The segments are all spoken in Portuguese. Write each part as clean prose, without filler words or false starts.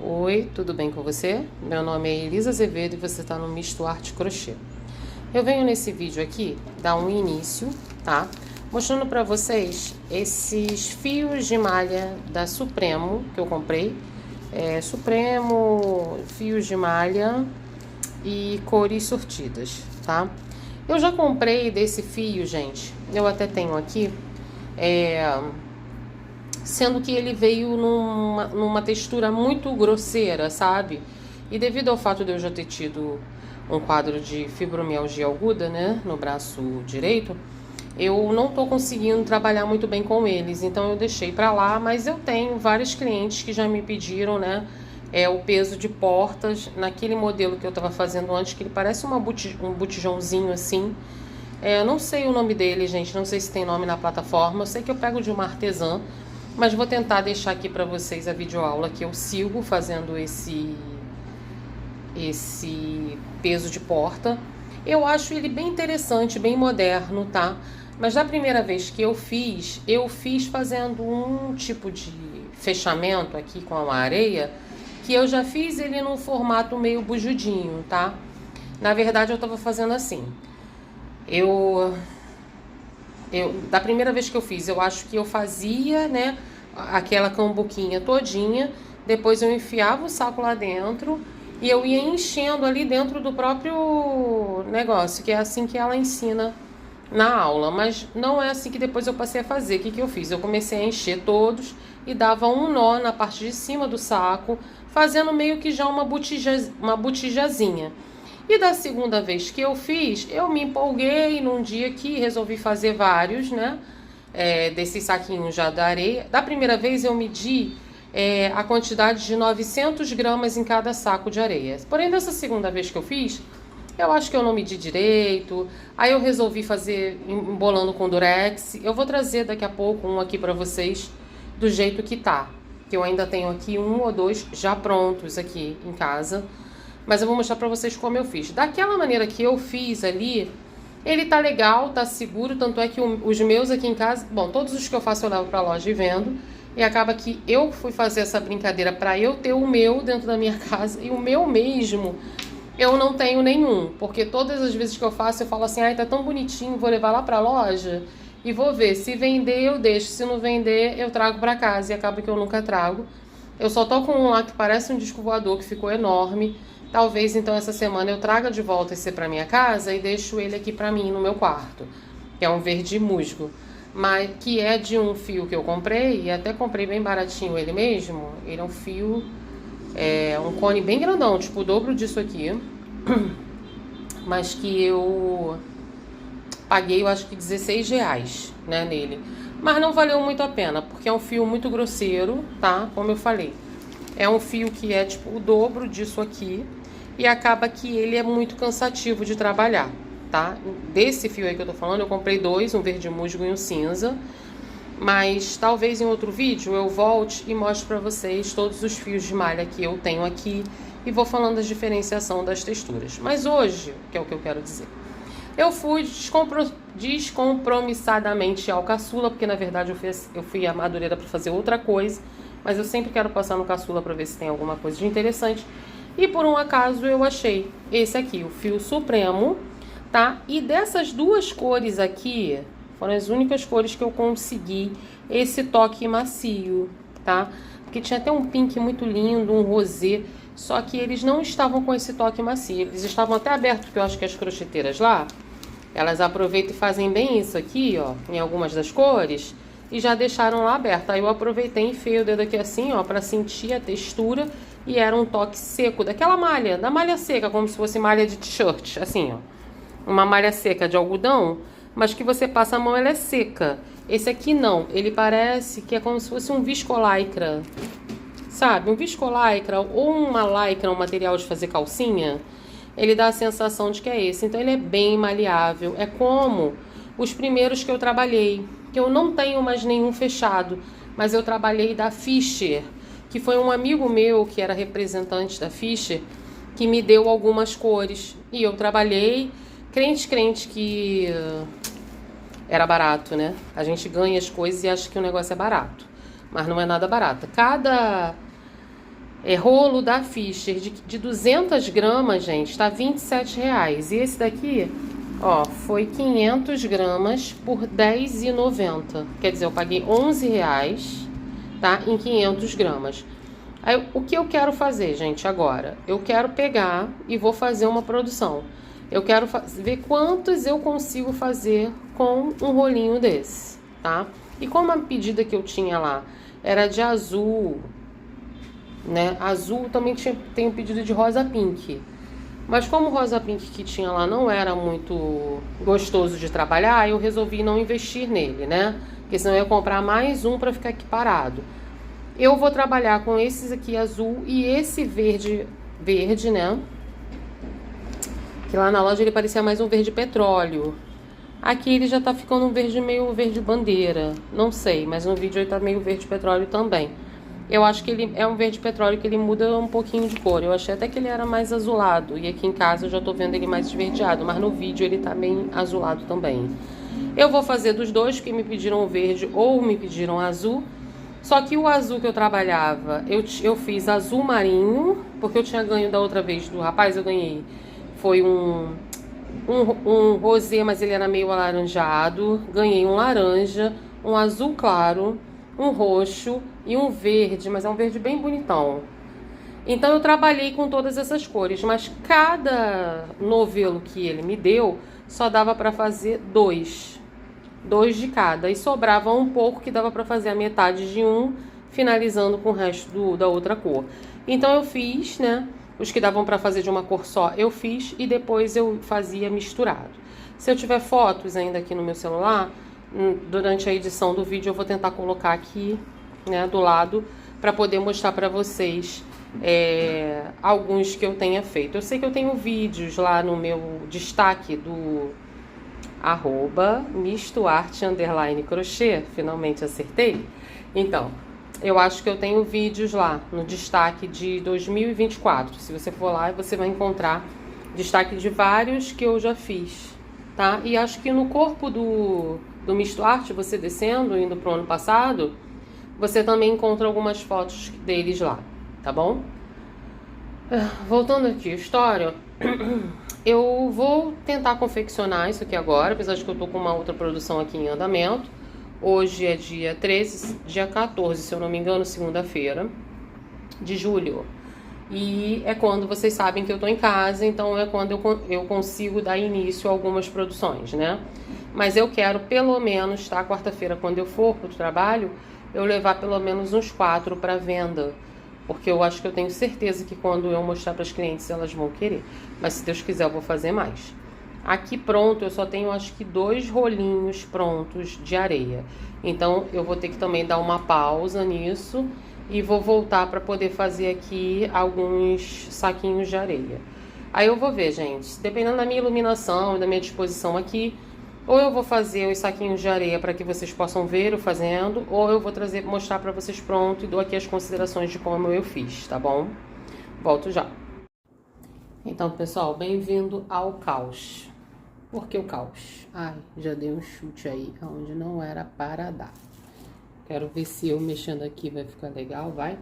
Oi, tudo bem com você? Meu nome é Elisa Azevedo e você está no Misto Arte Crochê. Eu venho nesse vídeo aqui dar um início, tá? Mostrando para vocês esses fios de malha da Supremo que eu comprei. Supremo, fios de malha e cores sortidas, tá? Eu já comprei desse fio, gente. Eu até tenho aqui. Sendo que ele veio numa textura muito grosseira, sabe? E devido ao fato de eu já ter tido um quadro de fibromialgia aguda, né, no braço direito, eu não tô conseguindo trabalhar muito bem com eles, então eu deixei pra lá, mas eu tenho vários clientes que já me pediram, né, o peso de portas naquele modelo que eu tava fazendo antes, que ele parece um botijãozinho assim. Eu não sei o nome dele, gente, não sei se tem nome na plataforma, eu sei que eu pego de uma artesã, mas vou tentar deixar aqui para vocês a videoaula que eu sigo fazendo esse peso de porta. Eu acho ele bem interessante, bem moderno, tá? Mas da primeira vez que eu fiz fazendo um tipo de fechamento aqui com a areia, que eu já fiz ele num formato meio bujudinho, tá? Na verdade eu tava fazendo assim. Da primeira vez que eu fiz, eu acho que eu fazia, né, aquela cambuquinha todinha, depois eu enfiava o saco lá dentro e eu ia enchendo ali dentro do próprio negócio, que é assim que ela ensina na aula, mas não é assim que depois eu passei a fazer. O que eu fiz? Eu comecei a encher todos e dava um nó na parte de cima do saco, fazendo meio que já uma botijazinha. E da segunda vez que eu fiz, eu me empolguei num dia que resolvi fazer vários, né? Desses saquinhos já da areia. Da primeira vez eu medi a quantidade de 900 gramas em cada saco de areia. Porém, dessa segunda vez que eu fiz, eu acho que eu não medi direito. Aí eu resolvi fazer embolando com durex. Eu vou trazer daqui a pouco um aqui pra vocês do jeito que tá. Que eu ainda tenho aqui um ou dois já prontos aqui em casa. Mas eu vou mostrar pra vocês como eu fiz. Daquela maneira que eu fiz ali, ele tá legal, tá seguro. Tanto é que os meus aqui em casa... Bom, todos os que eu faço eu levo pra loja e vendo. E acaba que eu fui fazer essa brincadeira pra eu ter o meu dentro da minha casa. E o meu mesmo, eu não tenho nenhum. Porque todas as vezes que eu faço, eu falo assim... Ai, tá tão bonitinho, vou levar lá pra loja e vou ver. Se vender, eu deixo. Se não vender, eu trago pra casa. E acaba que eu nunca trago. Eu só tô com um lá que parece um disco voador, que ficou enorme. Talvez, então, essa semana eu traga de volta esse pra minha casa e deixo ele aqui pra mim no meu quarto. Que é um verde musgo. Mas que é de um fio que eu comprei, e até comprei bem baratinho ele mesmo. Ele é um fio, um cone bem grandão, tipo o dobro disso aqui. Mas que eu paguei, eu acho que R$16, né, nele. Mas não valeu muito a pena, porque é um fio muito grosseiro, tá? Como eu falei. É um fio que é tipo o dobro disso aqui. E acaba que ele é muito cansativo de trabalhar, tá? Desse fio aí que eu tô falando, eu comprei dois, um verde musgo e um cinza. Mas talvez em outro vídeo eu volte e mostre pra vocês todos os fios de malha que eu tenho aqui. E vou falando da diferenciação das texturas. Mas hoje, que é o que eu quero dizer, eu fui descompromissadamente ao caçula, porque na verdade eu fui a Madureira pra fazer outra coisa. Mas eu sempre quero passar no caçula pra ver se tem alguma coisa de interessante. E por um acaso eu achei esse aqui, o fio Supremo, tá? E dessas duas cores aqui, foram as únicas cores que eu consegui esse toque macio, tá? Porque tinha até um pink muito lindo, um rosé, só que eles não estavam com esse toque macio. Eles estavam até abertos, porque eu acho que as crocheteiras lá, elas aproveitam e fazem bem isso aqui, ó, em algumas das cores, e já deixaram lá aberto. Aí eu aproveitei e enfiei o dedo aqui assim, ó, pra sentir a textura. E era um toque seco, daquela malha, da malha seca, como se fosse malha de t-shirt, assim, ó. Uma malha seca de algodão, mas que você passa a mão, ela é seca. Esse aqui não, ele parece que é como se fosse um viscolaicra, sabe? Um viscolaicra ou uma lycra, um material de fazer calcinha. Ele dá a sensação de que é esse. Então ele é bem maleável, é como os primeiros que eu trabalhei, que eu não tenho mais nenhum fechado, mas eu trabalhei da Fischer, que foi um amigo meu que era representante da Fischer, que me deu algumas cores. E eu trabalhei, crente que era barato, né? A gente ganha as coisas e acha que o negócio é barato, mas não é nada barato. Cada rolo da Fischer de 200 gramas, gente, tá R$ 27. E esse daqui, ó, foi 500 gramas por R$10,90. Quer dizer, eu paguei R$ 11, tá? Em 500 gramas. Aí, o que eu quero fazer, gente, agora? Eu quero pegar e vou fazer uma produção. Eu quero ver quantos eu consigo fazer com um rolinho desse, tá? E como a pedida que eu tinha lá era de azul, né? Azul também tem um pedido de rosa pink. Mas como o rosa pink que tinha lá não era muito gostoso de trabalhar, eu resolvi não investir nele, né? Porque senão eu ia comprar mais um para ficar aqui parado. Eu vou trabalhar com esses aqui azul e esse verde, né? Que lá na loja ele parecia mais um verde petróleo. Aqui ele já tá ficando um verde meio verde bandeira. Não sei, mas no vídeo ele tá meio verde petróleo também. Eu acho que ele é um verde petróleo que ele muda um pouquinho de cor. Eu achei até que ele era mais azulado. E aqui em casa eu já tô vendo ele mais esverdeado. Mas no vídeo ele tá bem azulado também. Eu vou fazer dos dois, porque me pediram verde ou me pediram azul. Só que o azul que eu trabalhava, eu fiz azul marinho, porque eu tinha ganho da outra vez do rapaz, eu ganhei. Foi um rosé, mas ele era meio alaranjado. Ganhei um laranja, um azul claro, um roxo e um verde, mas é um verde bem bonitão. Então eu trabalhei com todas essas cores, mas cada novelo que ele me deu só dava para fazer dois de cada, e sobrava um pouco que dava para fazer a metade de um, finalizando com o resto da outra cor. Então eu fiz, né, os que davam para fazer de uma cor só, eu fiz e depois eu fazia misturado. Se eu tiver fotos ainda aqui no meu celular, durante a edição do vídeo eu vou tentar colocar aqui, né, do lado, para poder mostrar para vocês alguns que eu tenha feito. Eu sei que eu tenho vídeos lá no meu destaque do @mistoarte_crochê, finalmente acertei. Então, eu acho que eu tenho vídeos lá no destaque de 2024. Se você for lá, você vai encontrar destaque de vários que eu já fiz, tá? E acho que no corpo do Misto Arte, você descendo, indo pro ano passado, você também encontra algumas fotos deles lá, tá bom? Voltando aqui à história, eu vou tentar confeccionar isso aqui agora, apesar de que eu tô com uma outra produção aqui em andamento. Hoje é dia 13, dia 14, se eu não me engano, segunda-feira de julho. E é quando vocês sabem que eu tô em casa, então é quando eu consigo dar início a algumas produções, né? Mas eu quero pelo menos, tá? Quarta-feira, quando eu for pro trabalho, eu levar pelo menos uns 4 para venda. Porque eu acho que eu tenho certeza que quando eu mostrar para as clientes, elas vão querer. Mas se Deus quiser, eu vou fazer mais. Aqui pronto, eu só tenho acho que 2 rolinhos prontos de areia. Então eu vou ter que também dar uma pausa nisso e vou voltar para poder fazer aqui alguns saquinhos de areia. Aí eu vou ver, gente, dependendo da minha iluminação e da minha disposição aqui, ou eu vou fazer os saquinhos de areia para que vocês possam ver eu fazendo, ou eu vou mostrar para vocês pronto e dou aqui as considerações de como eu fiz, tá bom? Volto já. Então, pessoal, bem-vindo ao caos. Por que o caos? Ai, já dei um chute aí onde não era para dar. Quero ver se eu mexendo aqui vai ficar legal, vai?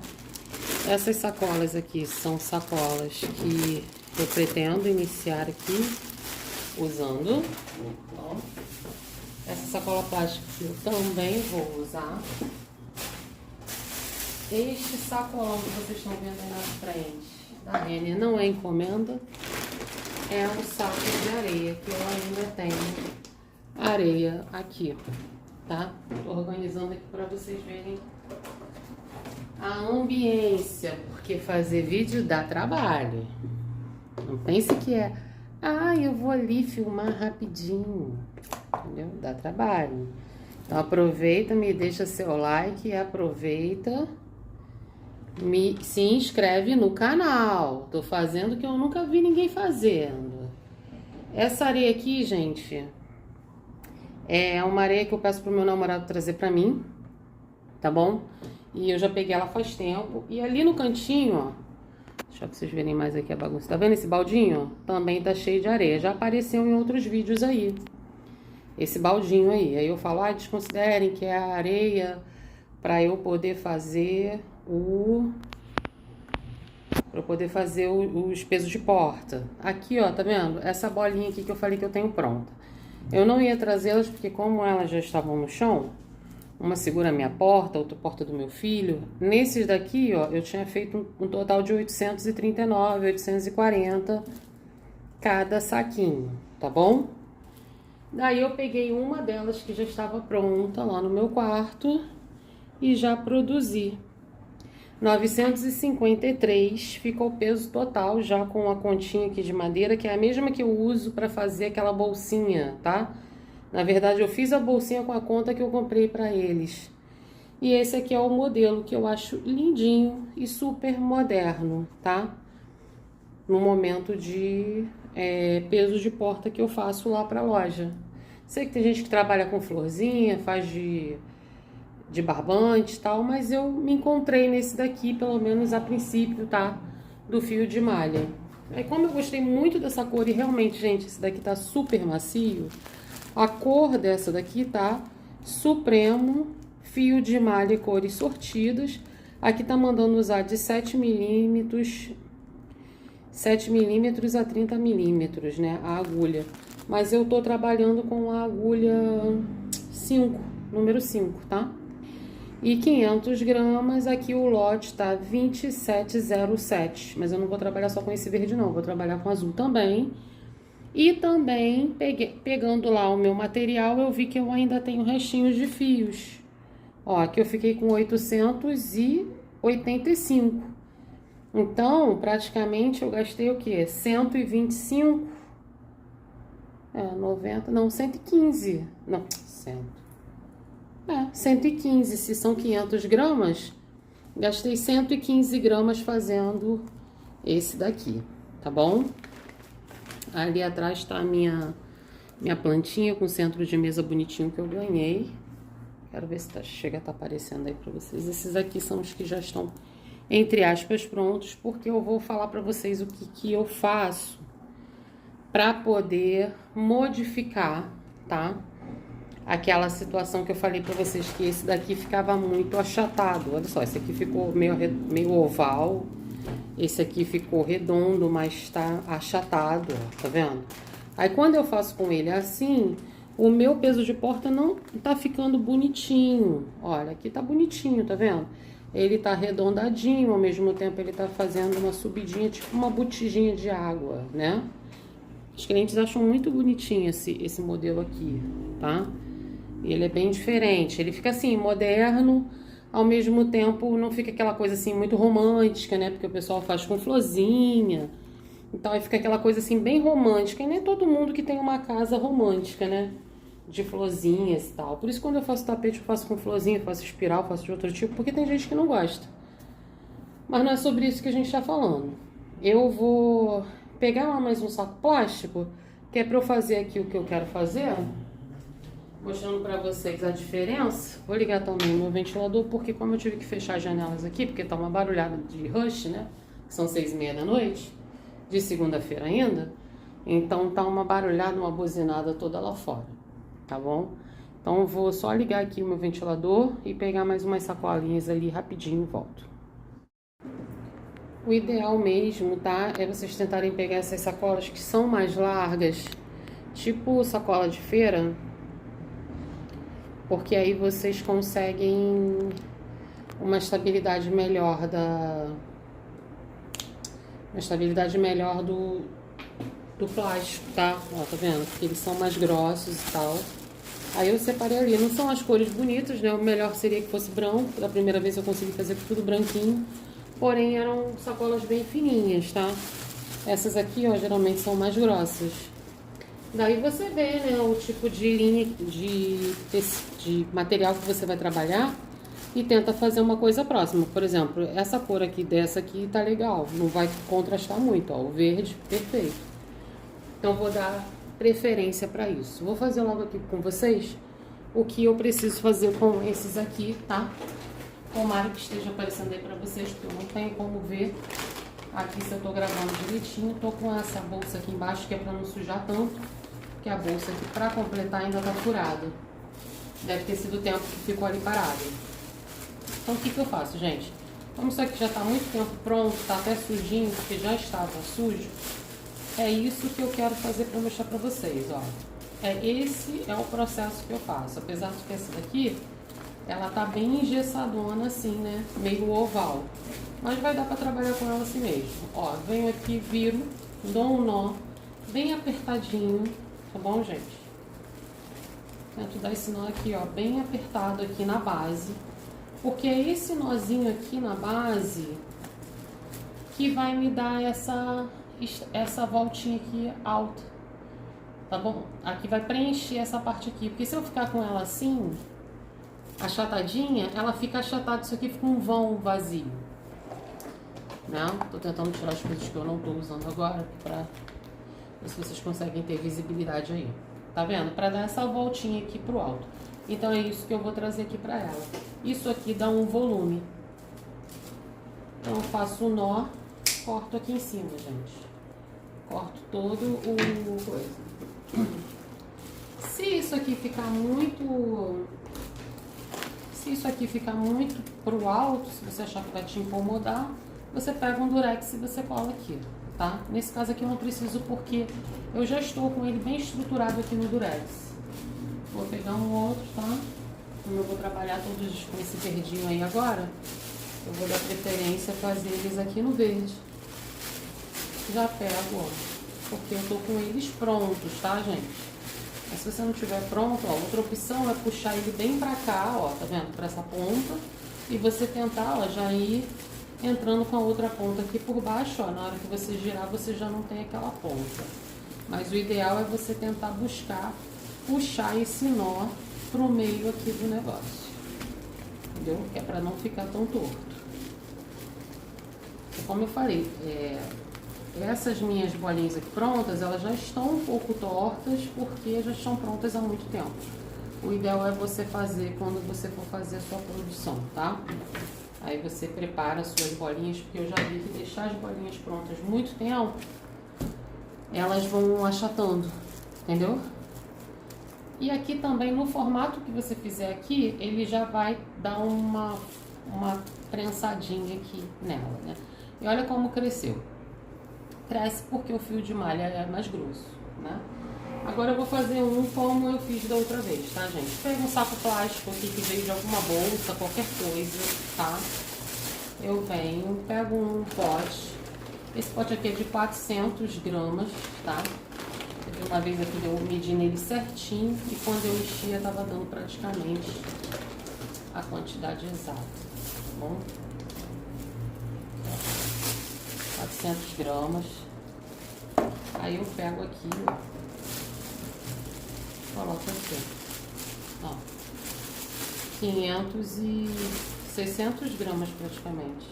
Essas sacolas aqui são sacolas que eu pretendo iniciar aqui usando. Ó, essa sacola plástica eu também vou usar. Este sacolão que vocês estão vendo aí na frente da Renner não é encomenda, é um saco de areia que eu ainda tenho areia aqui, tá? Tô organizando aqui para vocês verem a ambiência, porque fazer vídeo dá trabalho. Não pense que é, eu vou ali filmar rapidinho, entendeu? Dá trabalho. Então aproveita, me deixa seu like e aproveita, se inscreve no canal. Tô fazendo o que eu nunca vi ninguém fazendo. Essa areia aqui, gente, é uma areia que eu peço pro meu namorado trazer pra mim, tá bom? E eu já peguei ela faz tempo. E ali no cantinho, ó, deixa vocês verem mais aqui a bagunça. Tá vendo esse baldinho? Também tá cheio de areia. Já apareceu em outros vídeos aí. esse baldinho aí. Aí eu falo, desconsiderem que é a areia para eu poder fazer os pesos de porta. Aqui, ó, tá vendo? Essa bolinha aqui que eu falei que eu tenho pronta. Eu não ia trazê-las porque como elas já estavam no chão, uma segura a minha porta, outra porta do meu filho. Nesses daqui, ó, eu tinha feito um total de 839, 840 cada saquinho, tá bom? Daí eu peguei uma delas que já estava pronta lá no meu quarto e já produzi. 953 ficou o peso total, já com a continha aqui de madeira, que é a mesma que eu uso para fazer aquela bolsinha, tá? Na verdade, eu fiz a bolsinha com a conta que eu comprei para eles. E esse aqui é o modelo que eu acho lindinho e super moderno, tá? No momento de peso de porta que eu faço lá para a loja. Sei que tem gente que trabalha com florzinha, faz de barbante e tal, mas eu me encontrei nesse daqui, pelo menos a princípio, tá? Do fio de malha. Aí como eu gostei muito dessa cor e realmente, gente, esse daqui tá super macio, a cor dessa daqui tá Supremo fio de malha e cores sortidas. Aqui tá mandando usar de 7 milímetros a 30 milímetros, né, a agulha. Mas eu tô trabalhando com a agulha 5, número 5, tá? E 500 gramas, aqui o lote tá 2707, mas eu não vou trabalhar só com esse verde não, vou trabalhar com azul também. E também, pegando lá o meu material, eu vi que eu ainda tenho restinhos de fios. Ó, aqui eu fiquei com 885. Então, praticamente eu gastei o quê? 125? 90, não, 115. Não, 115, se são 500 gramas, gastei 115 gramas fazendo esse daqui, tá bom? Ali atrás tá a minha plantinha com centro de mesa bonitinho que eu ganhei. Quero ver se chega a tá aparecendo aí pra vocês. Esses aqui são os que já estão, entre aspas, prontos, porque eu vou falar pra vocês o que eu faço pra poder modificar, tá? Aquela situação que eu falei pra vocês, que esse daqui ficava muito achatado. Olha só, esse aqui ficou meio oval. Esse aqui ficou redondo, mas tá achatado, ó, tá vendo? Aí quando eu faço com ele assim, o meu peso de porta não tá ficando bonitinho. Olha, aqui tá bonitinho, tá vendo? Ele tá arredondadinho, ao mesmo tempo ele tá fazendo uma subidinha, tipo uma botijinha de água, né? Os clientes acham muito bonitinho esse modelo aqui, tá? Ele é bem diferente, ele fica assim, moderno, ao mesmo tempo não fica aquela coisa assim muito romântica, né? Porque o pessoal faz com florzinha, então aí fica aquela coisa assim bem romântica, e nem todo mundo que tem uma casa romântica, né? De florzinhas e tal. Por isso quando eu faço tapete eu faço com florzinha, faço espiral, faço de outro tipo, porque tem gente que não gosta. Mas não é sobre isso que a gente tá falando. Eu vou pegar lá mais um saco plástico, que é pra eu fazer aqui o que eu quero fazer, mostrando pra vocês a diferença. Vou ligar também o meu ventilador, porque como eu tive que fechar as janelas aqui, porque tá uma barulhada de rush, né? São 6h30 da noite, de segunda-feira ainda. Então tá uma barulhada, uma buzinada toda lá fora, tá bom? Então eu vou só ligar aqui o meu ventilador e pegar mais umas sacolinhas ali rapidinho e volto. O ideal mesmo, tá? É vocês tentarem pegar essas sacolas que são mais largas, tipo sacola de feira, porque aí vocês conseguem uma estabilidade melhor do plástico, tá? Ó, tá vendo? Porque eles são mais grossos e tal. Aí eu separei ali, não são as cores bonitas, né? O melhor seria que fosse branco. Da primeira vez eu consegui fazer tudo branquinho, porém eram sacolas bem fininhas, tá? Essas aqui, ó, geralmente são mais grossas. Daí você vê, né, o tipo de linha de material que você vai trabalhar e tenta fazer uma coisa próxima. Por exemplo, essa cor aqui dessa aqui tá legal, não vai contrastar muito, ó, o verde, perfeito. Então vou dar preferência para isso. Vou fazer logo aqui com vocês o que eu preciso fazer com esses aqui, tá? Tomara que esteja aparecendo aí para vocês, porque eu não tenho como ver aqui se eu tô gravando direitinho. Tô com essa bolsa aqui embaixo, que é para não sujar tanto. porque a bolsa aqui, pra completar, ainda tá furada. Deve ter sido o tempo que ficou ali parado. Então, o que eu faço, gente? Como isso aqui já tá muito tempo pronto, tá até sujinho, porque já estava sujo, é isso que eu quero fazer para mostrar para vocês, ó. Esse é o processo que eu faço. Apesar de que essa daqui, ela tá bem engessadona assim, né? Meio oval. Mas vai dar para trabalhar com ela assim mesmo. Ó, venho aqui, viro, dou um nó bem apertadinho, tá bom, gente? Tento dar esse nó aqui, ó, bem apertado aqui na base. Porque é esse nozinho aqui na base que vai me dar essa voltinha aqui alta, tá bom? Aqui vai preencher essa parte aqui, porque se eu ficar com ela assim, achatadinha, ela fica achatada, isso aqui fica um vão vazio, né? Tô tentando tirar as coisas que eu não tô usando agora, pra ver se vocês conseguem ter visibilidade aí, tá vendo? Pra dar essa voltinha aqui pro alto. Então é isso que eu vou trazer aqui pra ela. Isso aqui dá um volume. Então eu faço o nó, corto aqui em cima, gente. Corto todo o coisa. Se isso aqui ficar muito... Se isso aqui ficar muito pro alto, se você achar que vai te incomodar, você pega um durex e você cola aqui, tá? Nesse caso aqui eu não preciso porque eu já estou com ele bem estruturado aqui no durex. Vou pegar um outro, tá? Como eu vou trabalhar todos com esse verdinho aí agora, eu vou dar preferência a fazer eles aqui no verde. Já pego, ó, porque eu tô com eles prontos, tá, gente? Mas se você não tiver pronto, ó, outra opção é puxar ele bem pra cá, ó, tá vendo? Pra essa ponta. E você tentar, ó, já ir entrando com a outra ponta aqui por baixo, ó. Na hora que você girar, você já não tem aquela ponta. Mas o ideal é você tentar puxar esse nó pro meio aqui do negócio, entendeu? Que é pra não ficar tão torto. E como eu falei, essas minhas bolinhas aqui prontas, elas já estão um pouco tortas porque já estão prontas há muito tempo. O ideal é você fazer quando você for fazer a sua produção, tá? Aí você prepara as suas bolinhas, porque eu já vi que deixar as bolinhas prontas muito tempo, elas vão achatando, entendeu? E aqui também, no formato que você fizer aqui, ele já vai dar uma prensadinha aqui nela, né? E olha como cresceu. Cresce porque o fio de malha é mais grosso, né? Agora eu vou fazer um como eu fiz da outra vez, tá, gente? Pega um saco plástico aqui que veio de alguma bolsa, qualquer coisa, tá? Eu venho, pego um pote. Esse pote aqui é de 400 gramas, tá? Uma vez aqui eu medi nele certinho e quando eu enchia tava dando praticamente a quantidade exata, tá bom? 400 gramas. Aí eu pego aqui, ó, coloco aqui, ó, 600 gramas praticamente.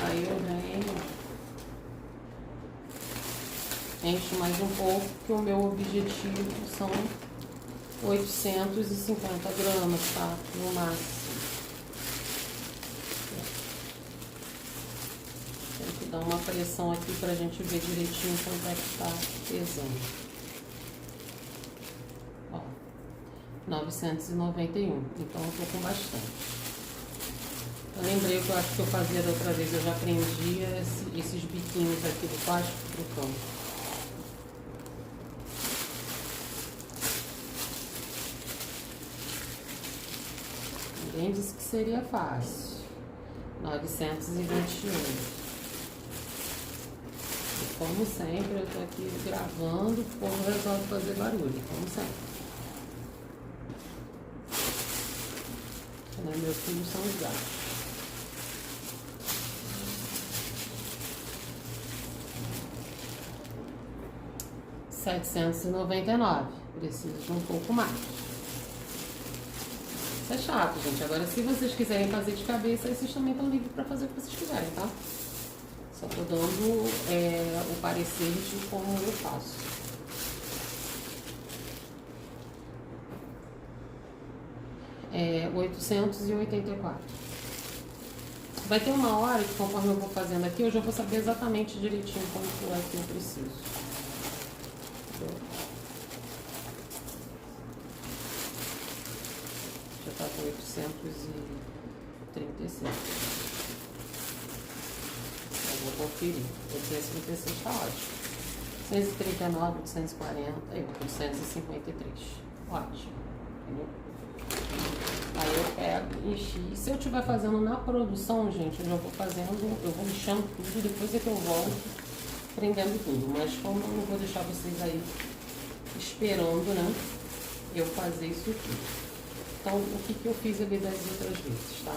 Aí eu venho, encho mais um pouco, que o meu objetivo são 850 gramas, tá? No máximo. Tem que dar uma pressão aqui pra gente ver direitinho quanto é que tá pesando. Ó, 991, então eu tô com bastante. Eu lembrei que eu acho que eu fazia da outra vez, eu já prendia esses biquinhos aqui do plástico pro canto. Ninguém disse que seria fácil. 928. E como sempre, eu tô aqui gravando, o povo resolve fazer barulho, como sempre. Né? Meus filhos são os gatos. R$799. Preciso de um pouco mais. Isso é chato, gente. Agora, se vocês quiserem fazer de cabeça, vocês também estão livres para fazer o que vocês quiserem, tá? Só tô dando o parecer de como eu faço. É 884. Vai ter uma hora que, conforme eu vou fazendo aqui, eu já vou saber exatamente direitinho quanto é que eu preciso. Já tá com 836. Eu vou conferir. 836 tá ótimo. 839, 840 e 853. Ótimo. Entendeu? Aí eu pego e enchi. E se eu estiver fazendo na produção, gente, eu já vou fazendo, eu vou lixando tudo, depois é que eu volto prendendo tudo. Mas como eu não vou deixar vocês aí esperando, né, eu fazer isso aqui. Então, o que eu fiz ali das outras vezes, tá?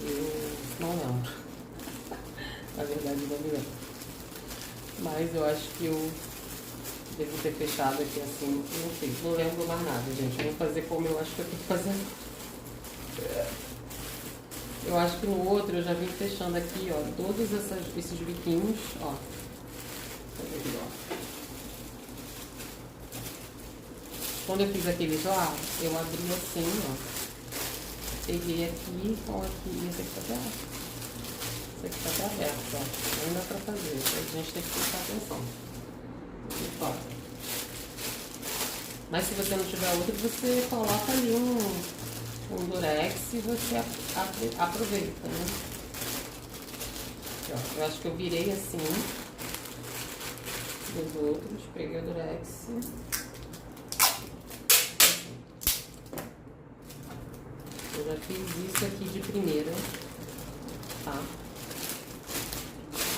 Eu não lembro. Na verdade, não me lembro. Mas eu acho que eu devo ter fechado aqui assim, não sei, não lembro mais nada, gente. Eu vou fazer como eu acho que eu tenho que fazer. Eu acho que no outro eu já vim fechando aqui, ó, todos esses biquinhos, ó. Tá vendo, ó? Quando eu fiz aqueles lá, eu abri assim, ó. Peguei aqui com aqui, esse aqui tá aberto. Esse aqui tá até aberto, ó. Ainda dá pra fazer, a gente tem que prestar atenção. E fora. Mas se você não tiver outro, você coloca ali um durex e você aproveita, né? Aqui, ó. Eu acho que eu virei assim dos outros, peguei o durex. Eu já fiz isso aqui de primeira, tá?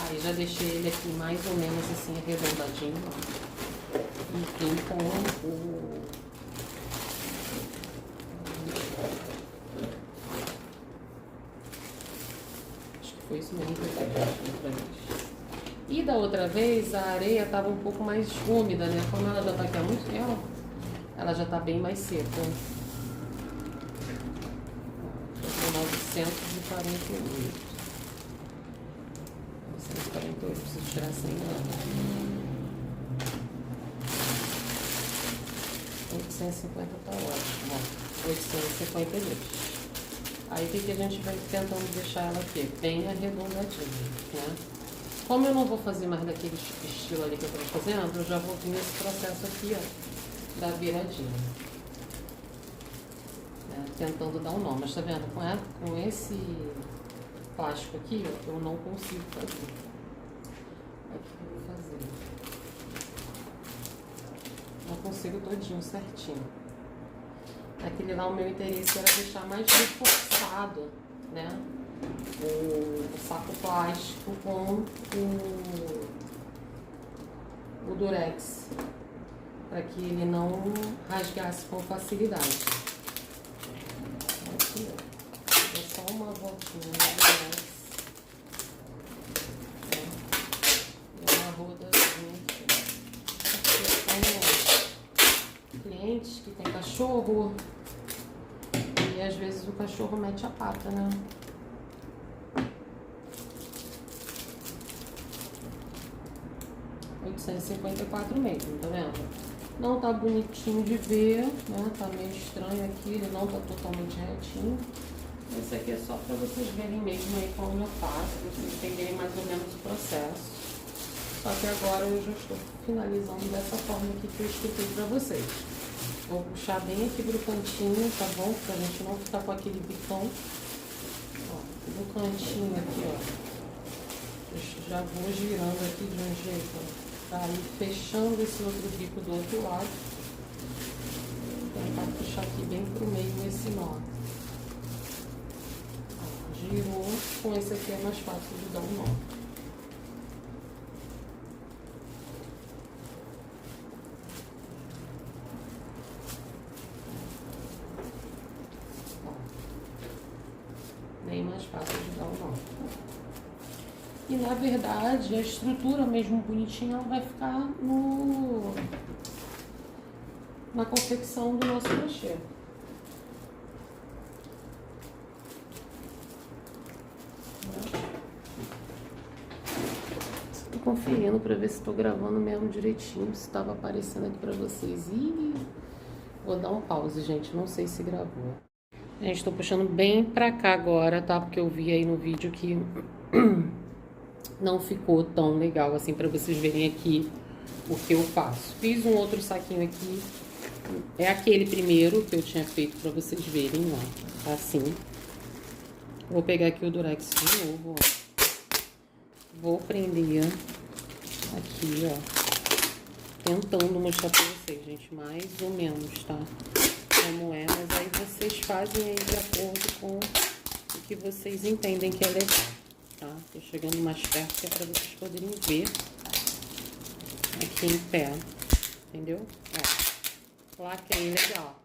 Aí já deixei ele aqui mais ou menos assim arredondadinho, ó. E vim com o... Acho que foi isso mesmo que eu fiz da outra vez. E da outra vez a areia tava um pouco mais úmida, né? Como ela já tá aqui há muito tempo, ela já tá bem mais seca. 948. 948, preciso tirar 100 gramas. 850 tá ótimo. 852. Aí o que a gente vai tentando deixar ela aqui? Bem arredondadinha, né? Como eu não vou fazer mais daquele estilo ali que eu tô fazendo, eu já vou vir nesse processo aqui, ó, da viradinha. Tentando dar um nó, mas tá vendo? Com esse plástico aqui, ó, eu não consigo fazer. Aqui eu vou fazer. Não consigo todinho certinho. Aquele lá, o meu interesse era deixar mais reforçado, né? O saco plástico com o durex, para que ele não rasgasse com facilidade. Aqui, ó. É só uma voltinha no durex. E uma rodazinha aqui. Tem clientes que tem cachorro e às vezes o cachorro mete a pata, né? R$854 mesmo, tá vendo? Não tá bonitinho de ver, né? Tá meio estranho aqui, ele não tá totalmente retinho. Esse aqui é só pra vocês verem mesmo aí como eu faço, pra vocês entenderem mais ou menos o processo. Só que agora eu já estou finalizando dessa forma aqui que eu expliquei pra vocês. Vou puxar bem aqui pro cantinho, tá bom? Pra gente não ficar com aquele bicão. Ó, no cantinho aqui, ó. Eu já vou girando aqui de um jeito, ó. Tá aí fechando esse outro bico do outro lado. Vou tentar puxar aqui bem pro meio esse nó. Ó, girou. Com esse aqui é mais fácil de dar um nó. Bem mais fácil de dar um nó. E na verdade a estrutura mesmo bonitinha ela vai ficar na confecção do nosso crochê. Estou conferindo para ver se estou gravando mesmo direitinho, se estava aparecendo aqui para vocês. E vou dar um pause, gente, não sei se gravou. Gente, estou puxando bem pra cá agora, tá? Porque eu vi aí no vídeo que não ficou tão legal assim pra vocês verem aqui o que eu faço. Fiz um outro saquinho aqui. É aquele primeiro que eu tinha feito pra vocês verem, ó. Assim. Vou pegar aqui o Durex de novo, ó. Vou prender aqui, ó. Tentando mostrar pra vocês, gente, mais ou menos, tá? Como é, mas aí vocês fazem aí de acordo com o que vocês entendem que é legal, tá? Tô chegando mais perto que é pra vocês poderem ver aqui em pé, entendeu? Ó, laquei legal.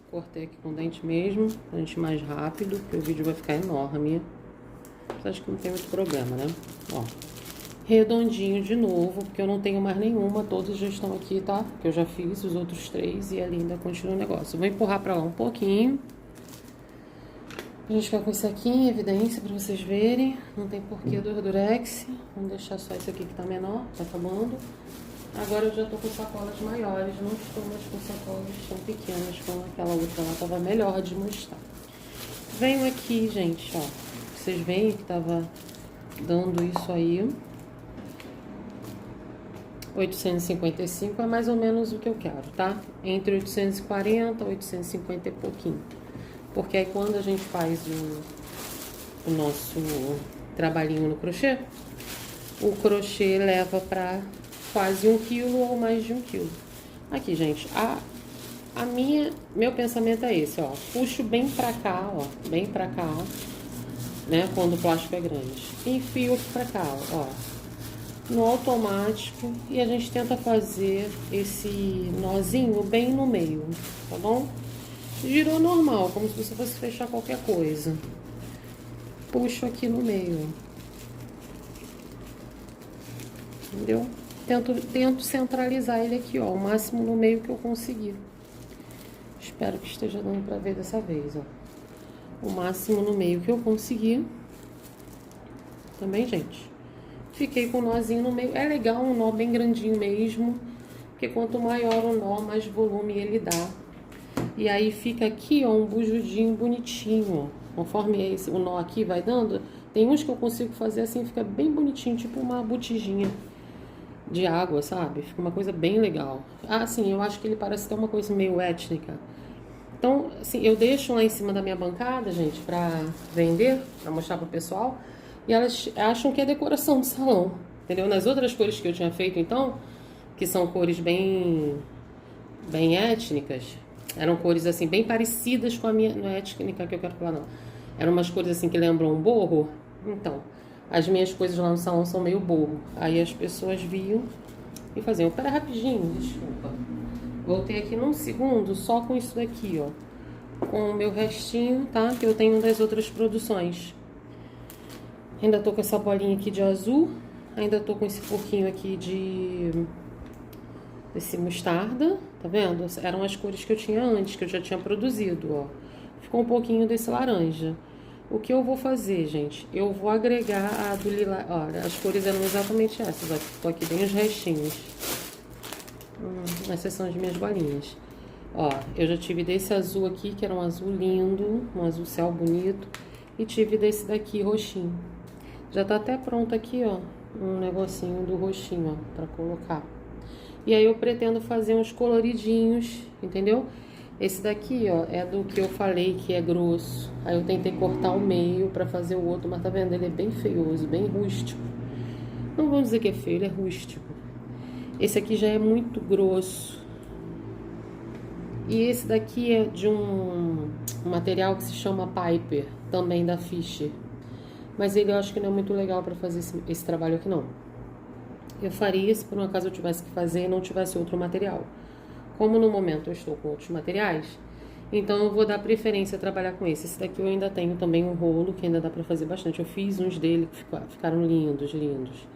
Cortei aqui com o dente mesmo, dente mais rápido, porque o vídeo vai ficar enorme. Mas acho que não tem muito problema, né? Ó, redondinho de novo, porque eu não tenho mais nenhuma, todas já estão aqui, tá? Que eu já fiz os outros 3 e ali ainda continua o negócio. Eu vou empurrar pra lá um pouquinho. A gente ficar com isso aqui em evidência pra vocês verem. Não tem porquê do Durex. Vamos deixar só isso aqui que tá menor, tá acabando. Agora eu já tô com sacolas maiores, não estou mais com sacolas tão pequenas como aquela outra lá, tava melhor de mostrar. Venho aqui, gente, ó. Vocês veem que tava dando isso aí. 855 é mais ou menos o que eu quero, tá? Entre 840 e 850 e pouquinho. Porque aí quando a gente faz o nosso trabalhinho no crochê, o crochê leva pra quase 1 quilo ou mais de 1 quilo. Aqui, gente, meu pensamento é esse, ó. Puxo bem pra cá, ó. Bem pra cá, né? Quando o plástico é grande. Enfio aqui pra cá, ó. No automático, e a gente tenta fazer esse nozinho bem no meio, tá bom? Girou normal, como se você fosse fechar qualquer coisa. Puxo aqui no meio, entendeu? Tento centralizar ele aqui, ó, o máximo no meio que eu conseguir. Espero que esteja dando pra ver dessa vez, ó. O máximo no meio que eu conseguir. Também, gente. Fiquei com o nozinho no meio. É legal um nó bem grandinho mesmo, porque quanto maior o nó, mais volume ele dá. E aí fica aqui, ó, um bujudinho bonitinho, ó. Conforme o nó aqui vai dando, tem uns que eu consigo fazer assim, fica bem bonitinho, tipo uma botijinha de água, sabe? Fica uma coisa bem legal. Ah, sim, eu acho que ele parece ter uma coisa meio étnica. Então, assim, eu deixo lá em cima da minha bancada, gente, pra vender, pra mostrar pro pessoal. E elas acham que é decoração do salão, entendeu? Nas outras cores que eu tinha feito, então, que são cores bem étnicas, eram cores, assim, bem parecidas com a minha... Não é étnica que eu quero falar, não. Eram umas cores, assim, que lembram um borro. Então, as minhas coisas lá no salão são meio borro. Aí as pessoas viam e faziam. Pera rapidinho, desculpa. Voltei aqui num segundo só com isso daqui, ó. Com o meu restinho, tá? Que eu tenho das outras produções. Ainda tô com essa bolinha aqui de azul. Ainda tô com esse pouquinho aqui desse mostarda. Tá vendo? Eram as cores que eu tinha antes, que eu já tinha produzido, ó. Ficou um pouquinho desse laranja. O que eu vou fazer, gente? Eu vou agregar a do lilás. Olha, as cores eram exatamente essas, ó. Ficou aqui bem os restinhos. Essas são as minhas bolinhas. Ó, eu já tive desse azul aqui, que era um azul lindo, um azul céu bonito. E tive desse daqui, roxinho. Já tá até pronto aqui, ó, um negocinho do roxinho, ó, pra colocar. E aí eu pretendo fazer uns coloridinhos, entendeu? Esse daqui, ó, é do que eu falei que é grosso. Aí eu tentei cortar o meio pra fazer o outro, mas tá vendo? Ele é bem feioso, bem rústico. Não vamos dizer que é feio, ele é rústico. Esse aqui já é muito grosso. E esse daqui é de um material que se chama Piper, também da Fischer. Mas ele eu acho que não é muito legal pra fazer esse trabalho aqui, não. Eu faria se por um acaso eu tivesse que fazer e não tivesse outro material. Como no momento eu estou com outros materiais, então eu vou dar preferência a trabalhar com esse. Esse daqui eu ainda tenho também um rolo, que ainda dá pra fazer bastante. Eu fiz uns dele que ficaram lindos, lindos.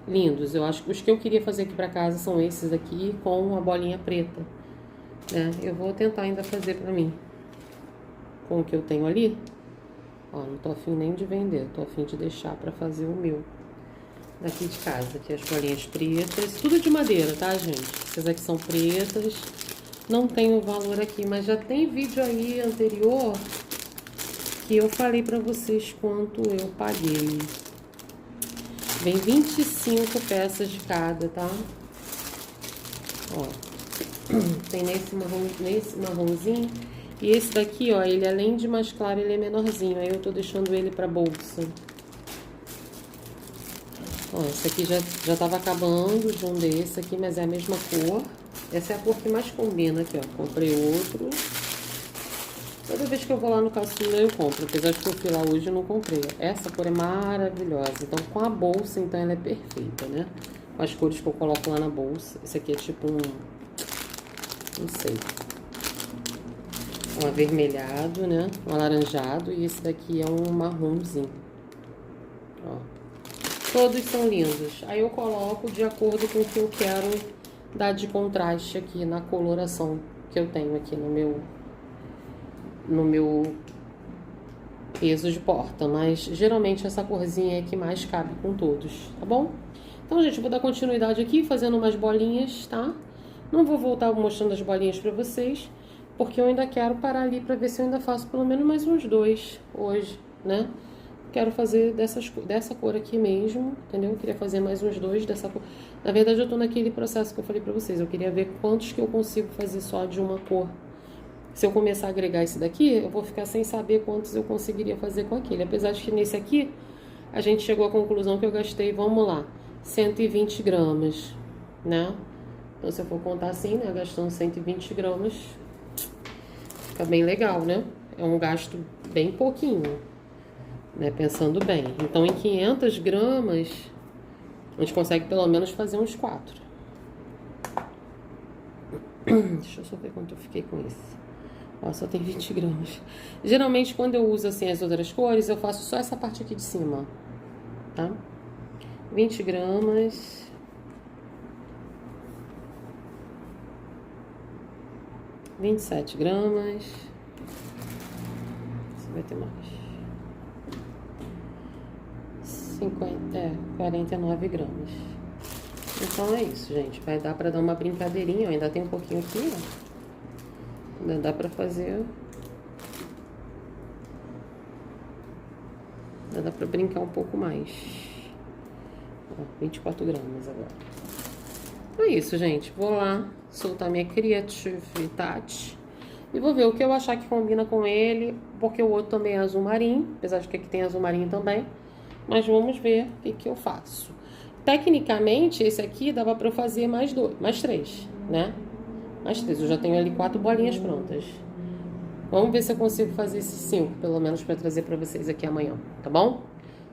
Lindos. Eu acho que os que eu queria fazer aqui pra casa são esses aqui, com a bolinha preta. Né? Eu vou tentar ainda fazer pra mim. Com o que eu tenho ali. Ó, não tô afim nem de vender, tô afim de deixar pra fazer o meu daqui de casa. Aqui as bolinhas pretas, tudo de madeira, tá, gente? Essas aqui são pretas. Não tem o valor aqui, mas já tem vídeo aí anterior que eu falei pra vocês quanto eu paguei. Vem 25 peças de cada, tá? Ó, tem nesse marronzinho. E esse daqui, ó, ele além de mais claro, ele é menorzinho. Aí eu tô deixando ele pra bolsa. Ó, esse aqui já tava acabando de um desse aqui, mas é a mesma cor. Essa é a cor que mais combina aqui, ó. Comprei outro. Toda vez que eu vou lá no Caçula eu compro. Apesar de que eu fui lá hoje, eu não comprei. Essa cor é maravilhosa. Então, com a bolsa, então, ela é perfeita, né? Com as cores que eu coloco lá na bolsa. Esse aqui é tipo um... não sei. Um avermelhado, né? Um alaranjado. E esse daqui é um marronzinho. Ó. Todos são lindos. Aí eu coloco de acordo com o que eu quero dar de contraste aqui na coloração que eu tenho aqui no meu peso de porta. Mas geralmente essa corzinha é que mais cabe com todos, tá bom? Então, gente, eu vou dar continuidade aqui fazendo umas bolinhas, tá? Não vou voltar mostrando as bolinhas pra vocês, porque eu ainda quero parar ali pra ver se eu ainda faço pelo menos mais uns 2 hoje, né? Quero fazer dessa cor aqui mesmo, entendeu? Eu queria fazer mais uns 2 dessa cor. Na verdade, eu tô naquele processo que eu falei pra vocês. Eu queria ver quantos que eu consigo fazer só de uma cor. Se eu começar a agregar esse daqui, eu vou ficar sem saber quantos eu conseguiria fazer com aquele. Apesar de que nesse aqui, a gente chegou à conclusão que eu gastei, vamos lá, 120 gramas, né? Então, se eu for contar assim, né, gastando 120 gramas, fica bem legal, né? É um gasto bem pouquinho, né? Pensando bem. Então, em 500 gramas, a gente consegue pelo menos fazer uns 4. Deixa eu só ver quanto eu fiquei com esse. Ó, só tem 20 gramas. Geralmente, quando eu uso assim as outras cores, eu faço só essa parte aqui de cima, tá? 20 gramas. R$27. Você vai ter mais. 49 gramas. Então é isso, gente. Vai dar pra dar uma brincadeirinha. Ainda tem um pouquinho aqui, ó. Ainda dá pra fazer. Ainda dá pra brincar um pouco mais. Ó, 24 gramas agora. Então é isso, gente. Vou lá soltar minha criatividade. E vou ver o que eu achar que combina com ele. Porque o outro também é azul marinho. Apesar de que aqui tem azul marinho também. Mas vamos ver o que eu faço. Tecnicamente, esse aqui dava pra eu fazer mais 3, né? Mais 3. Eu já tenho ali 4 bolinhas prontas. Vamos ver se eu consigo fazer esses 5, pelo menos, pra trazer pra vocês aqui amanhã, tá bom?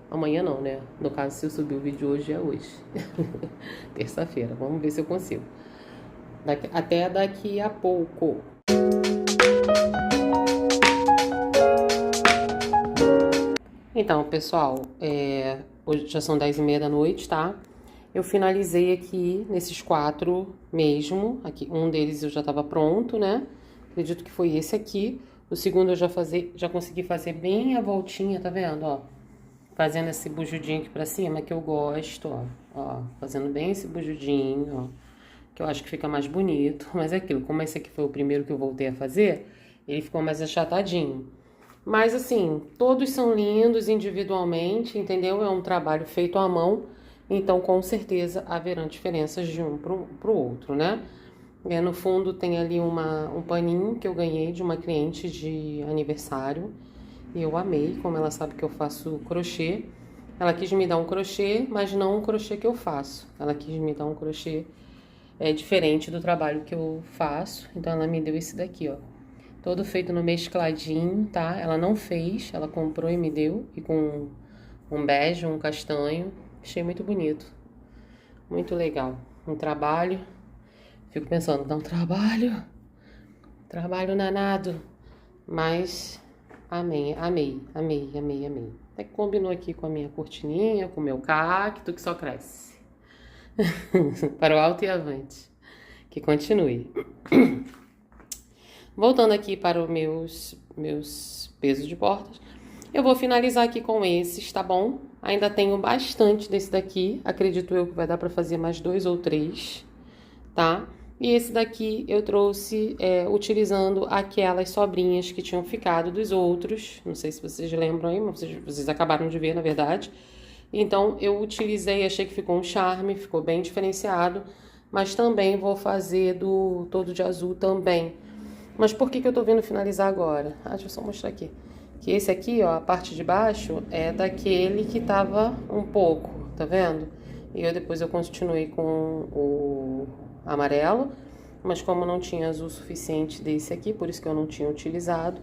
Amanhã não, né? No caso, se eu subir o vídeo hoje, é hoje. Terça-feira. Vamos ver se eu consigo. Até daqui a pouco. Então, pessoal, hoje já são 10h30 da noite, tá? Eu finalizei aqui nesses 4 mesmo. Aqui, um deles eu já tava pronto, né? Acredito que foi esse aqui. O segundo eu já consegui fazer bem a voltinha, tá vendo, ó? Fazendo esse bujudinho aqui pra cima, que eu gosto, ó. Ó, fazendo bem esse bujudinho, ó. Que eu acho que fica mais bonito. Mas é aquilo, como esse aqui foi o primeiro que eu voltei a fazer, ele ficou mais achatadinho. Mas, assim, todos são lindos individualmente, entendeu? É um trabalho feito à mão, então, com certeza, haverão diferenças de um pro outro, né? No fundo, tem ali um paninho que eu ganhei de uma cliente de aniversário. E eu amei, como ela sabe que eu faço crochê. Ela quis me dar um crochê, mas não um crochê que eu faço. Ela quis me dar um crochê diferente do trabalho que eu faço. Então, ela me deu esse daqui, ó. Todo feito no mescladinho, tá? Ela não fez, ela comprou e me deu. E com um bege, um castanho. Achei muito bonito. Muito legal. Um trabalho. Fico pensando, dá um trabalho. Trabalho danado. Mas amei. Até que combinou aqui com a minha cortininha, com o meu cacto, que só cresce. Para o alto e avante. Que continue. Voltando aqui para os meus pesos de portas, eu vou finalizar aqui com esses, tá bom? Ainda tenho bastante desse daqui, acredito eu que vai dar para fazer mais 2 ou 3, tá? E esse daqui eu trouxe utilizando aquelas sobrinhas que tinham ficado dos outros. Não sei se vocês lembram aí, mas vocês acabaram de ver, na verdade. Então, eu utilizei, achei que ficou um charme, ficou bem diferenciado. Mas também vou fazer do todo de azul também. Mas por que eu tô vindo finalizar agora? Deixa eu só mostrar aqui. Que esse aqui, ó, a parte de baixo é daquele que tava um pouco, tá vendo? E depois eu continuei com o amarelo, mas como não tinha azul suficiente desse aqui, por isso que eu não tinha utilizado,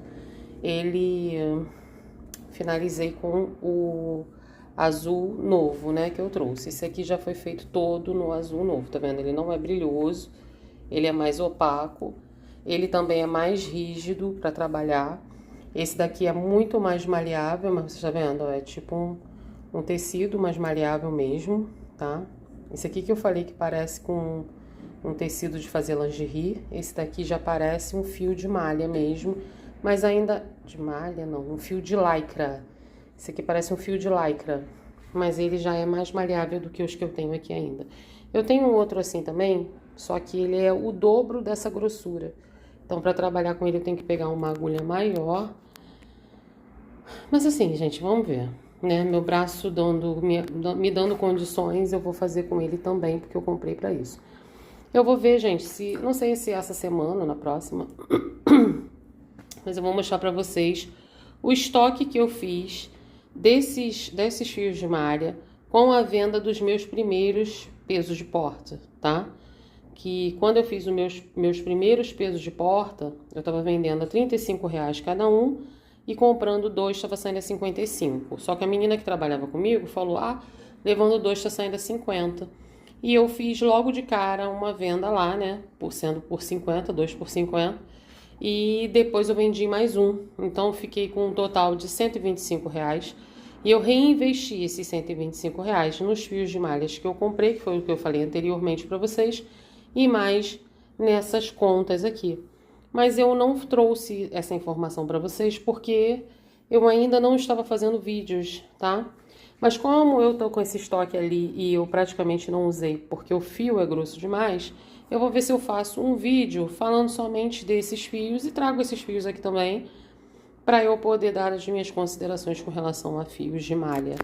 finalizei com o azul novo, né, que eu trouxe. Esse aqui já foi feito todo no azul novo, tá vendo? Ele não é brilhoso, ele é mais opaco, ele também é mais rígido para trabalhar. Esse daqui é muito mais maleável, mas você tá vendo? É tipo um tecido mais maleável mesmo, tá? Esse aqui que eu falei que parece com um tecido de fazer lingerie. Esse daqui já parece um fio de malha mesmo, mas ainda... De malha não, um fio de lycra. Esse aqui parece um fio de lycra, mas ele já é mais maleável do que os que eu tenho aqui ainda. Eu tenho um outro assim também, só que ele é o dobro dessa grossura. Então, para trabalhar com ele, eu tenho que pegar uma agulha maior. Mas assim, gente, vamos ver, né? Meu braço me dando condições, eu vou fazer com ele também, porque eu comprei para isso. Eu vou ver, gente, não sei se essa semana ou na próxima, mas eu vou mostrar para vocês o estoque que eu fiz desses fios de malha com a venda dos meus primeiros pesos de porta, tá? Que quando eu fiz os meus primeiros pesos de porta, eu tava vendendo a R$35 cada um e comprando 2 estava saindo a 55. Só que a menina que trabalhava comigo falou, levando 2 está saindo a 50. E eu fiz logo de cara uma venda lá, né, sendo por 50, 2 por 50. E depois eu vendi mais um. Então fiquei com um total de R$125. E eu reinvesti esses R$125 nos fios de malhas que eu comprei, que foi o que eu falei anteriormente para vocês, e mais nessas contas aqui. Mas eu não trouxe essa informação para vocês porque eu ainda não estava fazendo vídeos, tá? Mas como eu tô com esse estoque ali e eu praticamente não usei porque o fio é grosso demais, eu vou ver se eu faço um vídeo falando somente desses fios e trago esses fios aqui também para eu poder dar as minhas considerações com relação a fios de malha.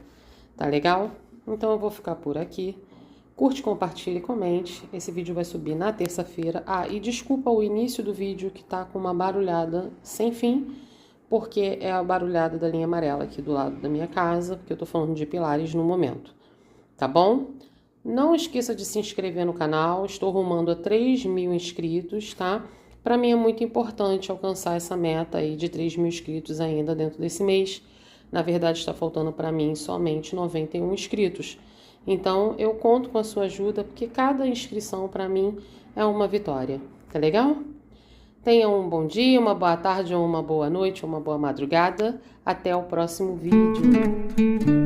Tá legal? Então eu vou ficar por aqui. Curte, compartilhe e comente. Esse vídeo vai subir na terça-feira. E desculpa o início do vídeo que tá com uma barulhada sem fim, porque é a barulhada da linha amarela aqui do lado da minha casa, porque eu tô falando de pilares no momento. Tá bom? Não esqueça de se inscrever no canal. Estou rumando a 3.000 inscritos, tá? Para mim é muito importante alcançar essa meta aí de 3.000 inscritos ainda dentro desse mês. Na verdade, está faltando para mim somente 91 inscritos. Então, eu conto com a sua ajuda, porque cada inscrição para mim é uma vitória. Tá legal? Tenha um bom dia, uma boa tarde, ou uma boa noite, ou uma boa madrugada. Até o próximo vídeo.